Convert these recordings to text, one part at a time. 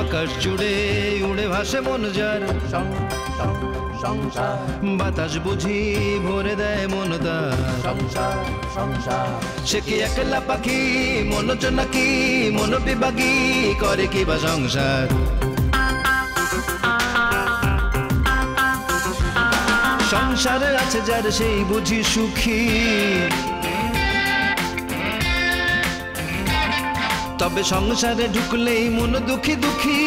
আকাশ জুড়ে উড়ে ভাসে মন যার, সংসার বাতাস বুঝি ভরে দেয় মন তার, সংসার সংসার সে কি একলা পাখি মন নাকি মন বিভাগী করে কি বা সংসার। সংসারে আছে যার সেই বুঝি সুখী, তবে সংসারে ঢুকলেই মন দুঃখী দুঃখী।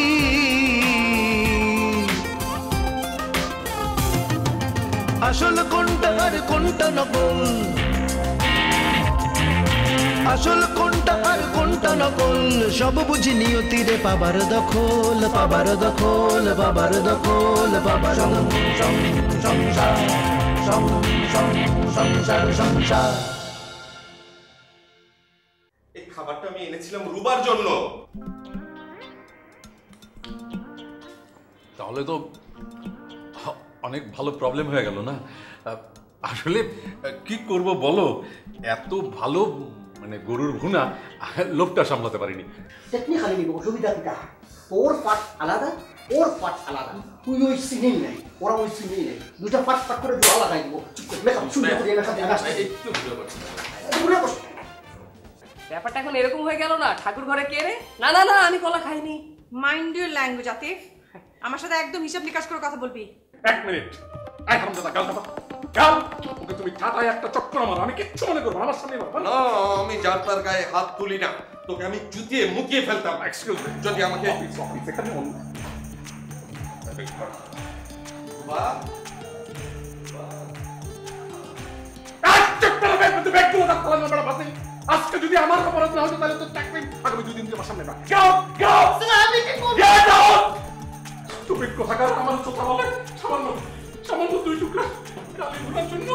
আসল কোনটা আর কোনটা নকল, আসল কোনটা আর কোনটা নকল, সব বুঝি নিয়তিরে পাবার দখল, পাবার দখল, পাবার দখল, পাবার সংসার সংসার সংসার। এই খাবারটা আমি এনেছিলাম রুবার জন্য। তাহলে তো অনেক ভালো প্রবলেম হয়ে গেল না? আসলে কি করব বলো, এত ভালো মানে গরুর ভুনা লোভটা সামলাতে পারিনি। টেকনিক্যালি নিব, অসুবিধা কিটা? তোর পাট আলাদা, ওর পাট আলাদা, তুই ওই সিনেই নাই, ওরা ওই সিনেই নাই, দুটা পাট পাট করে জোড়া লাগাই দিব। চুপ করে লেখা শুনতে করি এলাকা জানাস ব্যাপারটা এখন এরকম হয়ে গেল না। ঠাকুর ঘরে কে রে? না না না, আমি কলা খাইনি। মাইন্ড ইউর ল্যাঙ্গুয়েজ আতিফ, আমার সাথে একদম হিসাব নিকাশ করে কথা বলবি। এক মিনিট, এই হারামজাদা গাল দাও গাল, ওকে তুমি ঠাটায় একটা চক্কর মারো, আমি কিচ্ছু মনে করব আমার সামনে না। আমি যার তার গায়ে হাত তুলি না, তোকে আমি জুতিয়ে মুকিয়ে ফেলতাম। এক্সকিউজ মি, যদি আমাকে এখানে আজকে যদি আমার অপরাধ না হতো তাহলে তো চাকরি আগামী 2 দিন তোমার সামনে না। তুমি কোথাকার আমার কথা বলে সামান্য সামান্য 2 টুকরা গালি ভুলার জন্য।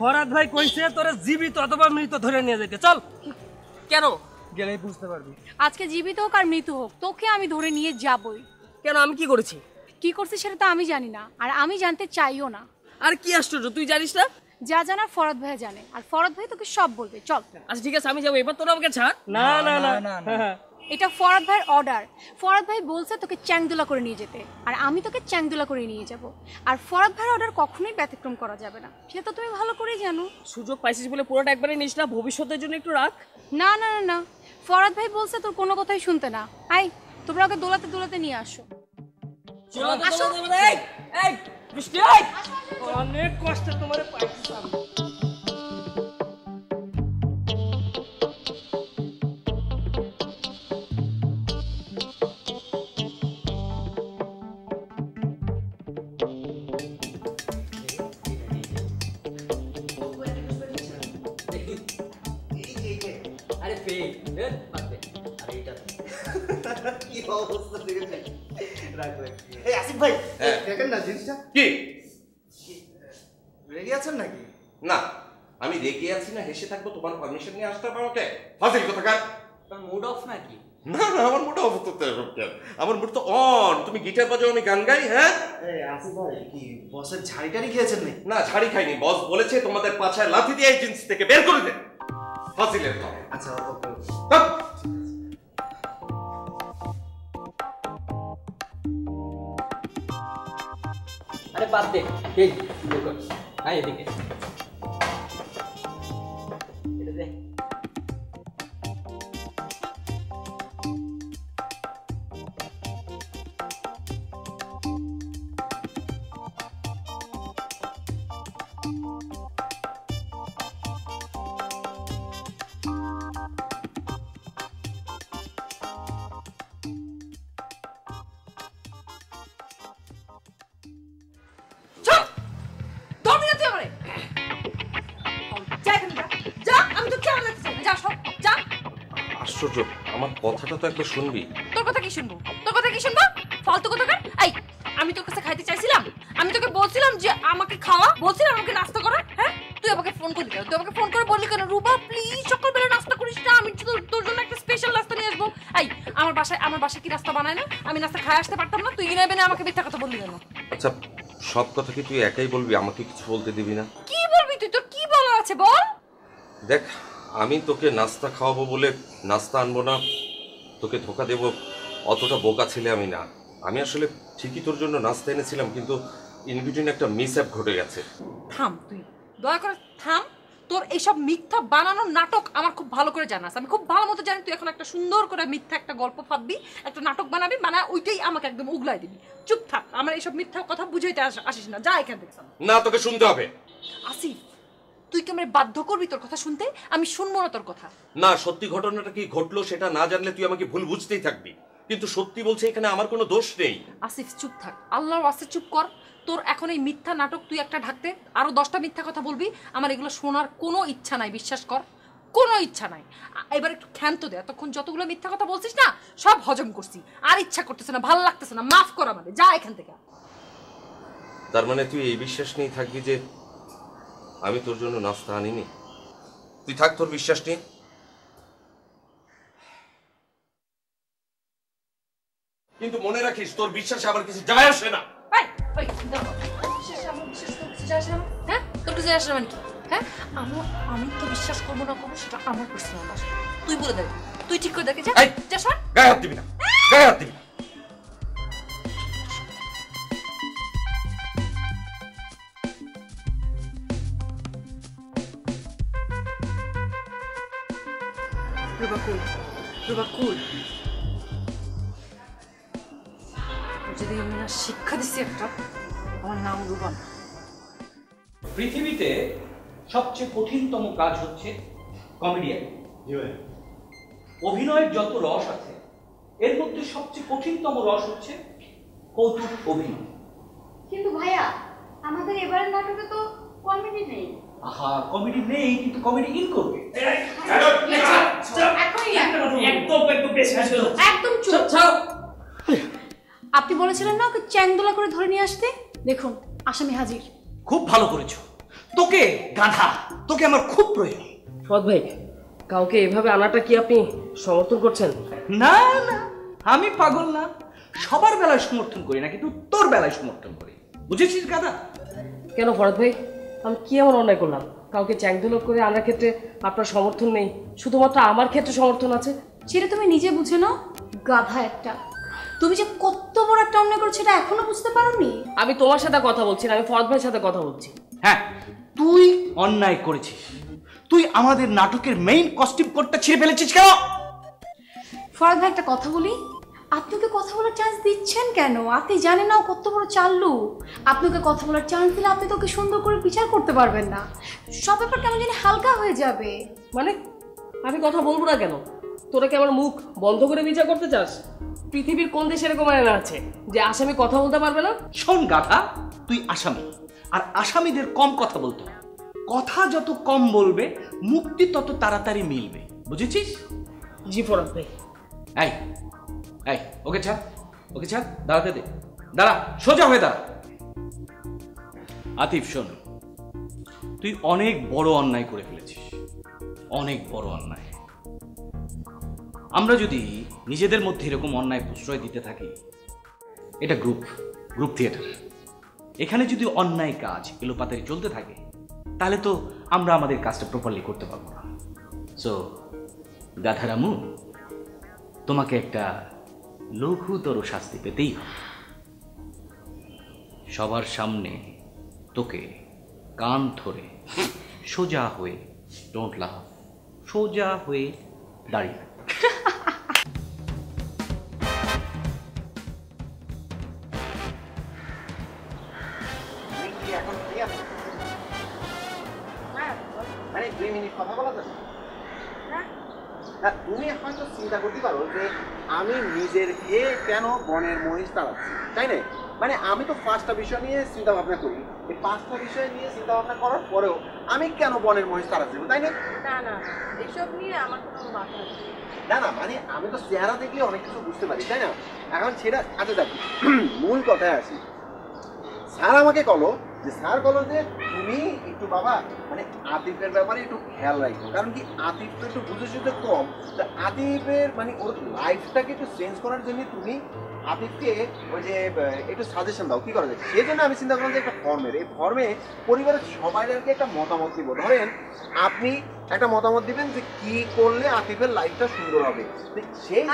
ফরাদ ভাই কইছে তোরা জীবিত অথবা মৃত ধরে নিয়ে যেতে। চল। কেন? গেলেই বুঝতে পারবি। আজকে জীবিত হোক আর মৃত হোক, তোকে আমি ধরে নিয়ে যাবই। কেন? আমি কি করেছি? কি করছিস সেটা তো আমি জানি না, আর আমি জানতে চাইও না। আর কি আশ্চর্য, তুই জানিস না? যা জানার ফরাদ ভাই জানে, আর ফরাদ ভাই তোকে সব বলবে। চল। আচ্ছা ঠিক আছে, আমি যাবো, এবার তোরা আমাকে ছাড়। না না না না, এটা ফরাদ ভাইয়ের অর্ডার। ফরাদ ভাই বলছে তোকে চ্যাংদোলা করে নিয়ে যেতে, আর আমি তোকে চ্যাংদোলা করে নিয়ে যাব। আর ফরাদ ভাইয়ের অর্ডার কখনোই ব্যতিক্রম করা যাবে না, সেটা তো তুমি ভালো করেই জানো। সুযোগ পাইছিস বলে পুরোটা একবারে নিস না, ভবিষ্যতের জন্য একটু রাখ। না না না না, ফরাদ ভাই বলছে তোর কোনো কথাই শুনতে না। আই, তোমরা ওকে দোলাতে দোলাতে নিয়ে আসো। অনেক কষ্টে তোমারে পাইছি আমি। আরে ফেক আরে এটা কি অবস্থা দেখেছেন? রাখ রাখ। এই আসিফ ভাই, দেখেন না জিনিসটা কি রেগে আছেন নাকি? না, আমি রেগে আছি না হেসে থাকবো তোমার পারমিশন নিয়ে আসতে হবে আমাকে? ফাজিল কোথাকার। মুড অফ নাকি? না না, আমার মুড অফ হতে কেন? আমার মুড তো অন। তুমি গিটার বাজাও, আমি গান গাই। হ্যাঁ আসিফ ভাই, কি বসের ঝাড়ি টাড়ি খেয়েছেন নাকি? না, ছাড়ি খাইনি। বস বলেছে তোমাদের পাছায় লাথি দিয়ে এজেন্সি থেকে বের করে দেন। ফাজিলের দল। আচ্ছা ওকে। আরে বাদ দে, এই আয় এদিকে। এটা দে। আশ্চর্য, আমার কথাটা তো একবার শুনবি। তোর কথা কি শুনবো? তোর কথা কি শুনবো? ফালতু কথা কার? এই, আমি তোর কাছে খাইতে চাইছিলাম, আমি তোকে বলছিলাম যে আমাকে খাওয়া, বলছিলাম আমাকে নাস্তা করা। হ্যাঁ, তুই আমাকে ফোন করলি কেন? তুই আমাকে ফোন করে বললি কেন রুবা প্লিজ সকালবেলা নাস্তা করিস না, আমি তোর জন্য একটা স্পেশাল নাস্তা নিয়ে আসবো। এই, আমার বাসায় কি নাস্তা বানায় না? আমি নাস্তা খাই আসতে পারতাম না? তুই ইনাইবে না আমাকে মিথ্যা কথা বললি কেন? আচ্ছা সব কথা কি তুই একাই বলবি, আমাকে কিছু বলতে দিবি না? কি বলবি তুই? তোর কি বলার আছে বল। দেখ, আমি তোকে নাস্তা খাওয়াবো বলে নাস্তা আনবো না, তোকে ধোকা দেব অতটা বোকা ছেলে আমি না। আমি আসলে ঠিকই তোর জন্য নাস্তা এনেছিলাম, কিন্তু ইনবিটুইন একটা মিসঅ্যাপ ঘটে গেছে। থাম তুই, দয়া করে থাম। তোর এইসব মিথ্যা বানানোর নাটক আমার খুব ভালো করে জানাস। আমি খুব ভালো মতো জানি তুই এখন একটা সুন্দর করে মিথ্যা একটা গল্প ফাঁদবি, একটা নাটক বানাবি, বানায় ওইটাই আমাকে একদম উগলাই দিবি। চুপ থাক, আমার এইসব মিথ্যা কথা বুঝাইতে আসিস না, যা এখান থেকে। না, তোকে শুনতে হবে। আসিফ, তুই কি আমার বাধ্য করবি তোর কথা শুনতে? আমি শুনবো না তোর কথা। না, সত্যি ঘটনাটা কি ঘটলো সেটা না জানলে তুই আমাকে ভুল বুঝতেই থাকবি, কিন্তু সত্যি বলছে এখানে আমার কোনো দোষ নেই। আসিফ চুপ থাক, আল্লাহর ওয়াস্তে চুপ কর। তোর এখন এই মিথ্যা নাটক তুই একটা ঢাকতে আরো 10টা মিথ্যা কথা বলবি, আমার এগুলো শোনার কোনো ইচ্ছা নাই, বিশ্বাস কর, কোনো ইচ্ছা নাই। এবার একটু ক্ষান্ত দে, এতক্ষণ যতগুলো মিথ্যা কথা বলছিস না সব হজম করছি, আর ইচ্ছা করতেছে না, ভালো লাগতেছে না, মাফ কর আমাদের, যা এখান থেকে। তার মানে তুই এই বিশ্বাস নিয়ে থাকবি যে আমি তোর জন্য নাস্তা আনিনি? তুই থাক তোর বিশ্বাস নিয়ে। কিন্তু মনে রাখিস, তোর বিশ্বাসে আমার কিছু যায় আসে না। আমি তো বিশ্বাস করবো না করবো সেটা আমার পার্সোনাল ব্যাপার, তুই বলে দেখ, তুই ঠিক করে দেখে যা। গায়ে হাত দিবি না, গায়ে হাত দিবি না। যদি আমি না শিক্ষা দিচ্ছি একটা, আমার নাম রুবান। পৃথিবীতে সবচেয়ে কঠিনতম কাজ হচ্ছে কমেডিয়ান। অভিনয়ের যত রস আছে এর মধ্যে সবচেয়ে কঠিনতম রস হচ্ছে কৌতুক অভিনয়। কিন্তু ভাইয়া, আমাদের এবারের নাটকে তো কমেডি নেই। আহা, কমেডি নেই, কিন্তু কমেডি ইন করবে। একদম চুপ। আপনি বলেছিলেন না ওকে চ্যাংদোলা করে ধরে নিয়ে আসতে? দেখুন, আসামি হাজির। খুব ভালো করেছো। তোকে গাধা, তোকে আমার খুব প্রয়োজন। ফুয়াদ ভাই, কাউকে এভাবে আনাটা কি আপনি সমর্থন করছেন? না না, আমি পাগল না। সবার বেলায় সমর্থন করি না, কিন্তু তোর বেলায় সমর্থন করি, বুঝেছিস গাধা? কেন ফরাদ ভাই, আমি কি এমন অন্যায় করলাম? কাউকে চ্যাংদোলা করে আনার ক্ষেত্রে আপনার সমর্থন নেই, শুধুমাত্র আমার ক্ষেত্রে সমর্থন আছে। সেটা তুমি নিজে বুঝে নাও, গাধা একটা। তুমি যে কত বড় একটা অন্যায় করছো সেটা এখনো বুঝতে পারোনি? আমি তোমার সাথে কথা বলছি না, আমি ফরাদ ভাইয়ের সাথে কথা বলছি। হ্যাঁ, তুই অন্যায় করেছিস। তুই আমাদের নাটকের মেইন কস্টিউম কোডটা ছিঁড়ে ফেলেছিস কেন? ফরাদ ভাই, একটা কথা বলি, আপনি ওকে কথা বলার চান্স দিচ্ছেন কেন? আপনি জানেন না ও কত বড় চাল্লু। আপনি ওকে কথা বলার চান্স দিলে আপনি তো ওকে সুন্দর করে বিচার করতে পারবেন না, সব ব্যাপার কেমন জানি হালকা হয়ে যাবে। মানে আমি কথা বলবো না কেন? তোরা কি আমার মুখ বন্ধ করে বিচার করতে চাস? পৃথিবীর কোন দেশে এরকম আইন আছে যে আসামি কথা বলতে পারবে না? শোন গাধা, তুই আসামি, আর আসামিদের কম কথা বলতে হয়। কথা যত কম বলবে মুক্তি তত তাড়াতাড়ি মিলবে, বুঝেছিস? জি ফরাদ ভাই। এই এই, ওকে ছাড়, ওকে ছাড়, দাঁড়াতে দে। দাঁড়া, সোজা হয়ে দাঁড়া। আতিফ শোন, তুই অনেক বড় অন্যায় করে ফেলেছিস, অনেক বড় অন্যায়। আমরা যদি নিজেদের মধ্যে এরকম অন্যায় প্রশ্রয় দিতে থাকি, এটা গ্রুপ থিয়েটার, এখানে যদি অন্যায় কাজ এলোপাতাড়ি চলতে থাকে তাহলে তো আমরা আমাদের কাজটা প্রপারলি করতে পারবো না। সো গাধারামু, তোমাকে একটা লঘুতর শাস্তি পেতেই হবে। সবার সামনে তোকে কান ধরে সোজা হয়ে, ডোন্ট লাফ, সোজা হয়ে দাঁড়িয়ে মানে 2 মিনিট কথা বলা যাবে? তুমি হয়তো চিন্তা করতে পারো যে আমি নিজেরকে কেন বনের মহিষ তাড়াচ্ছি, তাই না? মানে আমি তো 5টা বিষয় নিয়ে চিন্তা ভাবনা করি, এই 5টা বিষয় নিয়ে চিন্তা ভাবনা করার পরেও আমি কেন বনের মহিষ তাড়াচ্ছি, তাই না? না, এসব নিয়ে আমার কোনো মাথা নেই। না, মানে আমি তো চেহারা দেখলে অনেক কিছু বুঝতে পারি, তাই না? এখন সেটা আচ্ছা, দেখি মূল কথায় আসি। স্যার আমাকে বলো যে তুমি একটু বাবা মানে আতিফের ব্যাপারে একটু খেয়াল রাখো, কারণ কি আতিফ তো একটু বুঝে সুঝে কম, তো আতিফের মানে ওর লাইফটাকে একটু চেঞ্জ করার জন্য তুমি আতিফকে ওই যে একটু সাজেশন দাও কি করা যায়। সেই জন্য আমি চিন্তা করলাম যে একটা ফর্মের, এই ফর্মে পরিবারের সবাইকে একটা মতামত দিব। ধরেন আপনি একটা মতামত দিবেন যে কি করলে আতিফের লাইফটা সুন্দর হবে, সেই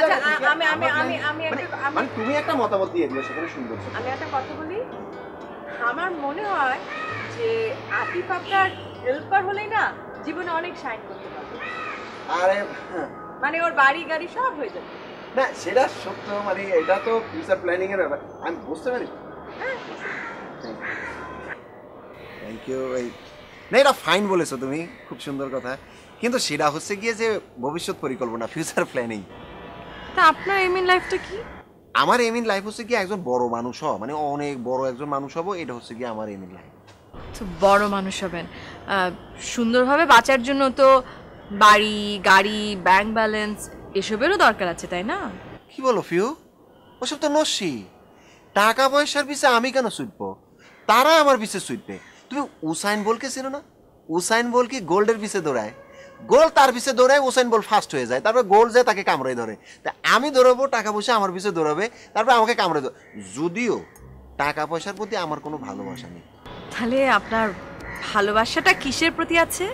মানে তুমি একটা মতামত দিয়ে দিও, সেখানে সুন্দর। আমি একটা কথা বলি, আমার মনে হয় যে আতিফ আপনার হেল্পার হলেই না জীবনে অনেক শাইন করতে পারবে। আরে মানে ওর বাড়ি গাড়ি সব হয়ে যাবে। না সেটা সত্য, মানে এটা তো ফিউচার প্ল্যানিং এর ব্যাপার, আমি বুঝতে পারি। Thank you. না এটা ফাইন বলেছো তুমি, খুব সুন্দর কথা, কিন্তু সেটা হচ্ছে গিয়ে যে ভবিষ্যৎ পরিকল্পনা, ফিউচার প্ল্যানিং। তা আপনার এম ইন লাইফটা কি? আমার এম ইন লাইফ হচ্ছে কি একজন বড় মানুষ হওয়া, মানে অনেক বড় একজন মানুষ হবো, এটা হচ্ছে কি আমার এম ইন লাইফ। তো বড় মানুষ হবেন, সুন্দরভাবে বাঁচার জন্য তো বাড়ি গাড়ি ব্যাংক ব্যালেন্স এসবেরও দরকার আছে, তাই না? কি বলো ফিউ, ওসব তো নস্যি। টাকা পয়সার পিছে আমি কেন ছুটবো, তারা আমার পিছে ছুটবে। তুমি উসাইন বলকে চেনো না? উসাইন বল কি গোল্ডের পিছে দৌড়ায়, গোল তার পিছে দৌড়ায়, উসাইন বল ফার্স্ট হয়ে যায়, তারপর গোল যায় তাকে কামড়াই ধরে। তা আমি দৌড়াবো, টাকা পয়সা আমার পিছে দৌড়াবে, তারপর আমাকে কামড়াই ধরে। যদিও টাকা পয়সার প্রতি আমার কোনো ভালোবাসা নেই। তাহলে আপনার ভালোবাসাটা কিসের প্রতি আছে?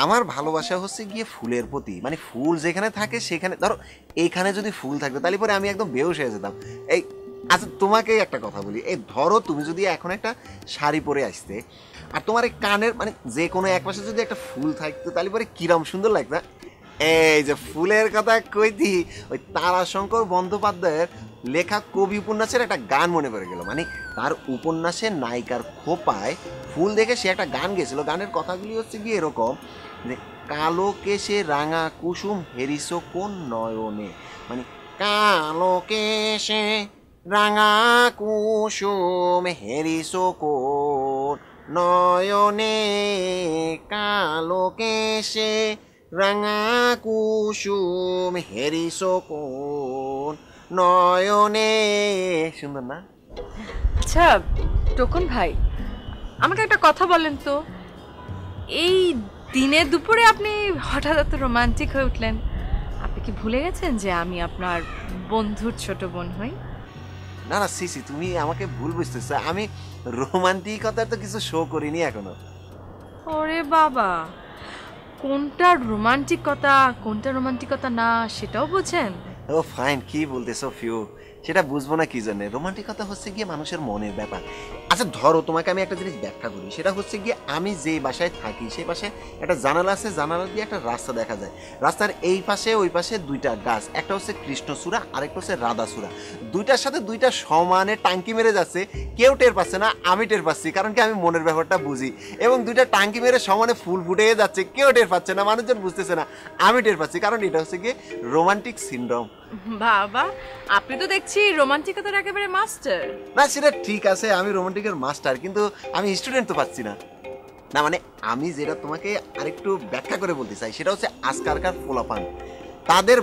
আমার ভালোবাসা হচ্ছে গিয়ে ফুলের প্রতি, মানে ফুল যেখানে থাকে সেখানে, ধরো এইখানে যদি ফুল থাকতো তাহলে পরে আমি একদম বেহুশ হয়ে যেতাম। এই আচ্ছা তোমাকে একটা কথা বলি, এই ধরো তুমি যদি এখন একটা শাড়ি পরে আসতে, আর তোমার এই কানের মানে যে কোনো এক পাশে যদি একটা ফুল থাকতো তাহলে পরে কিরম সুন্দর লাগতো। এই যে ফুলের কথা কইতি, ওই তারাশঙ্কর বন্দ্যোপাধ্যায়ের লেখা কবি উপন্যাসের একটা গান মনে পড়ে গেল। মানে তার উপন্যাসের নায়িকার খোপায় ফুল দেখে সে একটা গান গেছিল। গানের কথাগুলি হচ্ছে গিয়ে এরকম যে কালো কেশে রাঙা কুসুম হেরিসো কোন নয়নে, মানে কালো কেশে রাঙা কুসুম হেরিসো কোন নয়নে, কালো কেশে রাঙা কুসুম হেরিসো কোন নয়নে। সুন্দর না? আচ্ছা টোকন ভাই, আমাকে একটা কথা বলেন তো, এই দিনে দুপুরে আপনি হঠাৎ এত রোমান্টিক হয়ে উঠলেন, আপনি কি ভুলে গেছেন যে আমি আপনার বন্ধুর ছোট বোন হই? না না সিসি, তুমি আমাকে ভুল বুঝতেছো, আমি রোমান্টিকতার তো কিছু শো করিনি এখনো। ওরে বাবা, কোনটা রোমান্টিকতা কোনটা রোমান্টিকতা না সেটাও বোঝেন? ও ফাইন, কি বলতেছো ফিউ, সেটা বুঝবো না কি জন্য? রোমান্টিকতা হচ্ছে গিয়ে মানুষের মনের ব্যাপার। আচ্ছা ধরো তোমাকে আমি একটা জিনিস ব্যাখ্যা করি, সেটা হচ্ছে গিয়ে আমি যে বাসায় থাকি সেই বাসায় একটা জানালা আছে, জানালা দিয়ে একটা রাস্তা দেখা যায়, রাস্তার এই পাশে ওই পাশে দুইটা গাছ, একটা হচ্ছে কৃষ্ণচূড়া আরেকটা হচ্ছে রাধাচূড়া, দুইটার সাথে দুইটা সমানে টাঙ্কি মেরে যাচ্ছে, কেউ টের পাচ্ছে না, আমি টের পাচ্ছি, কারণ কি আমি মনের ব্যাপারটা বুঝি। এবং দুইটা টাঙ্কি মেরে সমানে ফুল ফুটে যাচ্ছে, কেউ টের পাচ্ছে না, মানুষজন বুঝতেছে না, আমি টের পাচ্ছি, কারণ এটা হচ্ছে গিয়ে রোমান্টিক সিনড্রোম। বাবা, আপনি তো দেখছি রোমান্টিকতার একেবারে মাস্টার। না সেটা ঠিক আছে, আমি রোমান্টিকের মাস্টার, কিন্তু আমি স্টুডেন্ট তো পাচ্ছি না। না মানে আমি যেটা তোমাকে আরেকটু ব্যাখ্যা করে বলতে চাই সেটা হচ্ছে আজকালকার পোলাপান, তাদের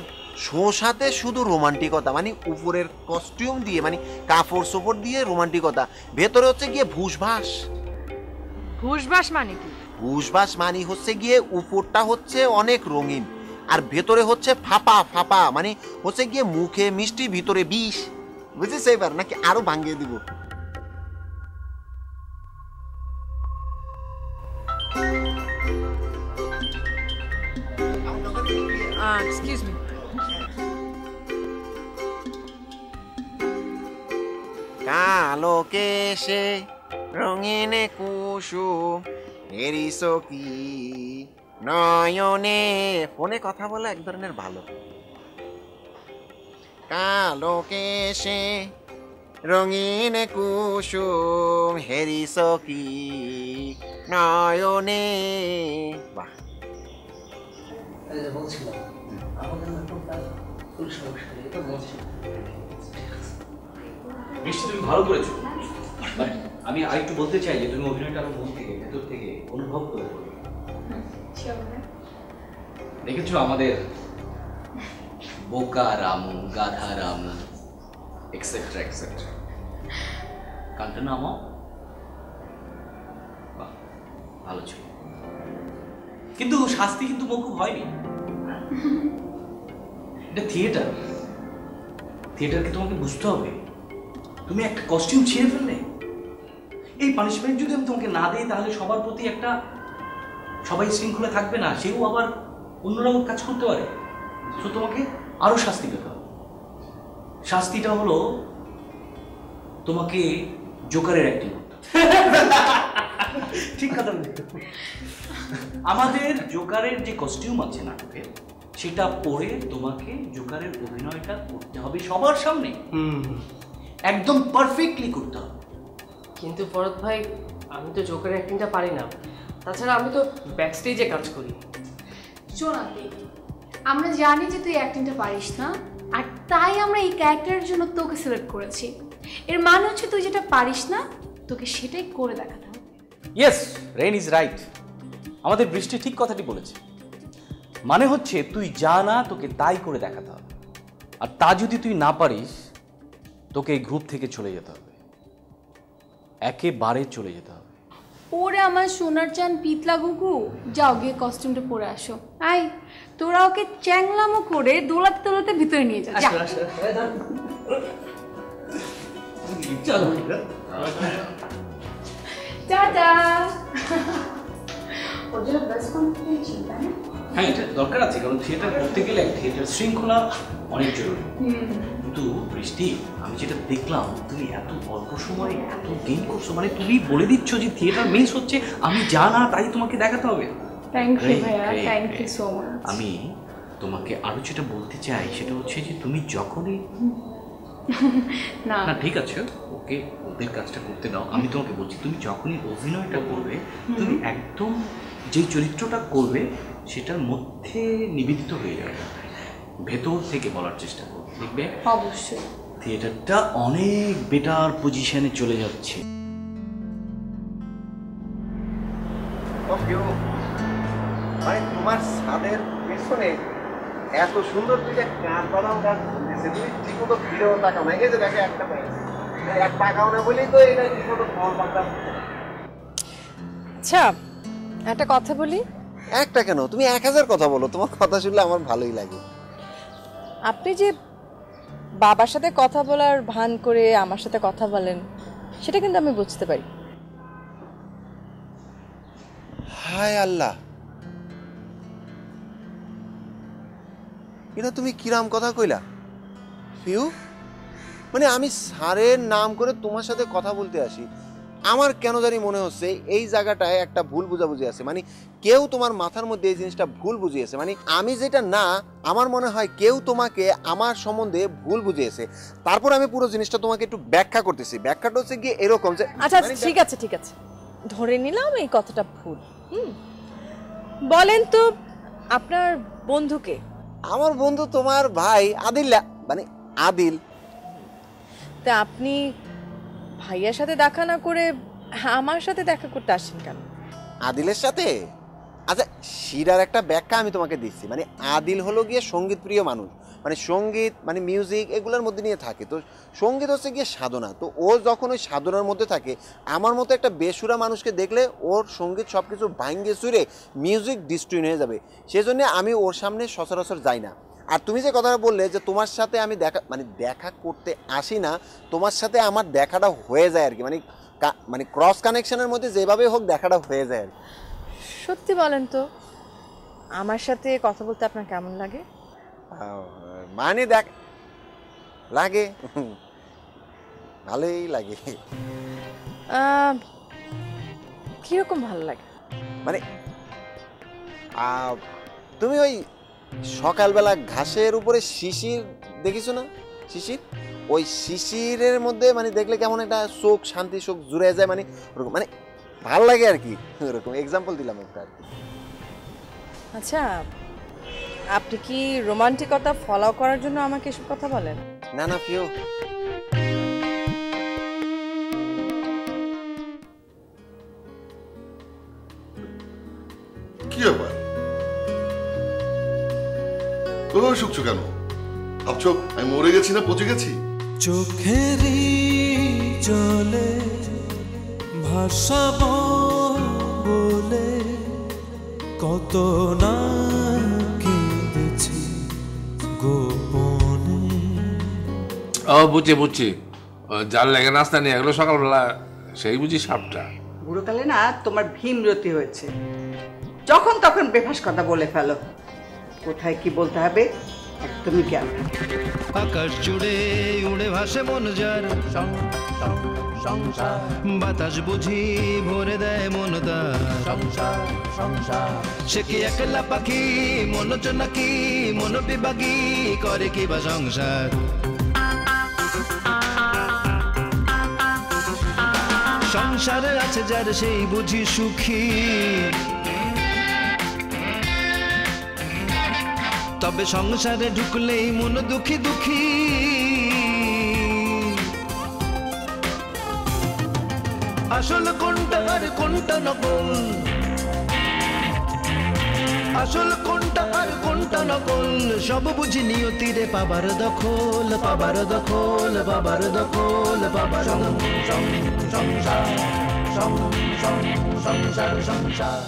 শোষাতে শুধু রোমান্টিকতা, মানে উপরের কস্টিউম দিয়ে মানে কাপড় চোপড় দিয়ে রোমান্টিকতা, ভেতরে হচ্ছে গিয়ে ভুসভাস। ভুসভাস মানে কি? ভুসভাস মানে হচ্ছে গিয়ে উপরটা হচ্ছে অনেক রঙিন আর ভেতরে হচ্ছে ফাঁপা ফাঁপা, মানে হচ্ছে গিয়ে মুখে মিষ্টি ভিতরে বিষ। বুঝেছ এবার নাকি আরো ভাঙিয়ে দিব? এক্সকিউজ মি, কালো কেশে রঙিন কুসুম হেরিসো কি নয়নে। ফোনে কথা বলা এক ধরনের ভালো। কালো কেশে রঙিন কুসুম হেরিসো কি নয়নে। বাহ, বলছিলাম আমাদের নাটকটা ফুল সমস্যা নেই, এটা বলছি নিশ্চয়ই তুমি ভালো করেছো, বাট আমি আরেকটু বলতে চাই যে তুমি অভিনয়টা আরো মন থেকে ভেতর থেকে অনুভব করে করো। দেখেছো আমাদের বোকা রামু, গাধা রামু, এক্সেট্রা এক্সেট্রা, গানটা নামাও। বাহ, ভালো ছিল, কিন্তু শাস্তি কিন্তু মকুব হয়নি। এটা থিয়েটার, থিয়েটারকে তোমাকে বুঝতে হবে। তুমি একটা কস্টিউম ছিঁড়ে ফেললে, এই পানিশমেন্ট যদি আমি তোমাকে না দিই তাহলে সবার প্রতি একটা, সবাই শৃঙ্খলা থাকবে না, সেও আবার অন্যরকম কাজ করতে পারে। তো তোমাকে আরো শাস্তি পেতে হবে। শাস্তিটা হলো তোমাকে জোকারের অ্যাক্টিং করতে হবে। ঠিক কথা বলতে, আমাদের জোকারের যে কস্টিউম আছে নাটকে, সেটা পরে তোমাকে জোকারের অভিনয়টা করতে হবে সবার সামনে, একদম পারফেক্টলি করতে হবে। কিন্তু ফরদ ভাই, আমি তো জোকারের অ্যাক্টিংটা পারি না, তাছাড়া আমি তো ব্যাক স্টেজে কাজ করি। শোনাতে আমরা জানি যে তুই অ্যাক্টিংটা পারিস না, আর তাই আমরা এই ক্যারেক্টারের জন্য তোকে সিলেক্ট করেছি। এর মানে হচ্ছে তুই যেটা পারিস না তোকে সেটাই করে দেখাতে হবে। Yes, rain is right. আমাদের বৃষ্টি ঠিক কথাটি বলেছে। মানে হচ্ছে তুই যা না তোকে তাই করে দেখাতে হবে, আর তা যদি তুই না পারিস তোকে এই গ্রুপ থেকে চলে যেতে হবে, একেবারে চলে যেতে হবে। ওরে আমার সোনার চান পিতলা গুগু, যাও গিয়ে কস্টিউমটা পরে আসো। আই তোরা ওকে চ্যাংলামো করে দোলাতে দোলাতে ভিতরে নিয়ে যা। চলো। টাটা। ওর জন্য বেস্ট কনফিডেন্স ছিল, তাই না? হ্যাঁ, এটা দরকার আছে, কারণ থিয়েটার করতে গেলে থিয়েটার শৃঙ্খলা অনেক জরুরি। কিন্তু বৃষ্টি, আমি যেটা দেখলাম তুমি এত অল্প সময়ে এত গেইন করছো, মানে তুমি বলে দিচ্ছ যে থিয়েটার মিন্স হচ্ছে আমি যা না তাই তোমাকে দেখাতে হবে। থ্যাংক ইউ ভাইয়া, থ্যাংক ইউ সো মাচ। আমি তোমাকে আরো যেটা বলতে চাই সেটা হচ্ছে যে তুমি যখনই না না ঠিক আছে, ওকে ওদের কাজটা করতে দাও। আমি তোমাকে বলছি তুমি যখনই অভিনয়টা করবে, তুমি একদম যে চরিত্রটা করবে সেটার মধ্যে নিবেদিত হয়ে যাবে, ভেতর থেকে বলার চেষ্টা করবে, দেখবে অবশ্যই থিয়েটারটা অনেক বেটার পজিশনে চলে যাচ্ছে। মানে তোমার ছাদের পেছনে এত সুন্দর দুইটা কাঠ বাদাম গাছ ঘুরতেছে, তুমি ঠিকমতো ফিরেও তাকাও না। এই যে দেখো একটা পাইছি, এক তাকাও না বলেই তো এটা ঠিকমতো ফল পাতা। আচ্ছা, একটা কথা বলি। একটা কেন, তুমি 1000 কথা বলো, তোমার কথা শুনলে আমার ভালোই লাগে। আপনি যে বাবার সাথে কথা বলার ভান করে আমার সাথে কথা বলেন, সেটা কিন্তু আমি বুঝতে পারি। হায় আল্লাহ, এটা তুমি কিরাম কথা কইলা ফিউ? মানে আমি স্যারের নাম করে তোমার সাথে কথা বলতে আসি, আমার কেন জানি মনে হচ্ছে এই জায়গাটায় একটা ভুল বুঝাবুঝি আছে। মানে কেউ তোমার মাথার মধ্যে এই জিনিসটা ভুল বুঝিয়েছে, মানে আমি যেটা না, আমার মনে হয় কেউ তোমাকে আমার সম্বন্ধে ভুল বুঝিয়েছে। তারপর আমি পুরো জিনিসটা তোমাকে একটু ব্যাখ্যা করতেছি। ব্যাখ্যাটা হচ্ছে গিয়ে এরকম যে, আচ্ছা ঠিক আছে ঠিক আছে, ধরে নিলাম এই কথাটা ভুল। বলেন তো আপনার বন্ধুকে? আমার বন্ধু তোমার ভাই আদিল, মানে আদিল। তা আপনি ভাইয়ার সাথে দেখা না করে আমার সাথে দেখা করতে আসেন কেন? আদিলের সাথে? আচ্ছা, শিরার একটা ব্যাখ্যা আমি তোমাকে দিচ্ছি। মানে আদিল হলো গিয়ে সঙ্গীত প্রিয় মানুষ, মানে সঙ্গীত মানে মিউজিক এগুলোর মধ্যে নিয়ে থাকে। তো সঙ্গীত হচ্ছে গিয়ে সাধনা। তো ও যখন ওই সাধনার মধ্যে থাকে, আমার মতো একটা বেসুরা মানুষকে দেখলে ওর সঙ্গীত সব কিছু ভাঙ্গে চুরে মিউজিক ডিস্ট্রিন হয়ে যাবে। সেজন্য আমি ওর সামনে সচরাচর যাই না। আর তুমি যে কথাটা বললে যে তোমার সাথে আমি দেখা করতে আসি না, তোমার সাথে আমার দেখাটা হয়ে যায় আর কি, মানে ক্রস কানেকশনের মধ্যে যেভাবে হোক দেখাটা হয়ে যায় আর কি। সত্যি বলেন তো, আমার সাথে কথা বলতে আপনার কেমন লাগে? মানে লাগে, ভালোই লাগে। কিরকম ভালো লাগে? মানে তুমি ওই সকালবেলা ঘাসের উপরে শিশির দেখিছো না? শিশির, ওই শিশিরের মধ্যে মানে দেখলে কেমন একটা শোক শান্তি শোক জুড়ে যায়, মানে ওরকম, মানে ভালো লাগে আর কি, ওরকম এক্সাম্পল দিলাম একটা আর কি। আচ্ছা, আপনি কি রোমান্টিকতা ফলো করার জন্য আমাকে এসব কথা বলেন? না না ফিও, কি ব্যাপার তোমরা শুকছো কেন? ভাবছো আমি মরে গেছি না পচে গেছি? চোখেরই জলে ভাষাবো বলে কত না কেঁদেছি গোপনে। ও বুঝছি বুঝছি, যার লেগে নাস্তা নিয়ে গেলো সকালবেলা সেই বুঝি সাপটা। বুড়োকালে না তোমার ভীমরতি হয়েছে, যখন তখন বেফাস কথা বলে ফেলো, কোথায় কি বলতে হবে একদমই জ্ঞান। আকাশ জুড়ে উড়ে ভাসে মন যার, সংসার বাতাস বুঝি ভরে দেয় মন তার, সংসার সে কি একলা পাখি মন নাকি মন বিভাগী করে কি বা সংসার। সংসারে আছে যার সেই বুঝি সুখী, তবে সংসারে ঢুকলেই মন দুঃখী দুঃখী। আসল কোনটা আর কোনটা নকল, আসল কোনটা আর কোনটা নকল, সব বুঝি নিয়তিরে পাবার দখল, পাবার দখল, পাবার দখল, পাবার সংসার সংসার সংসার।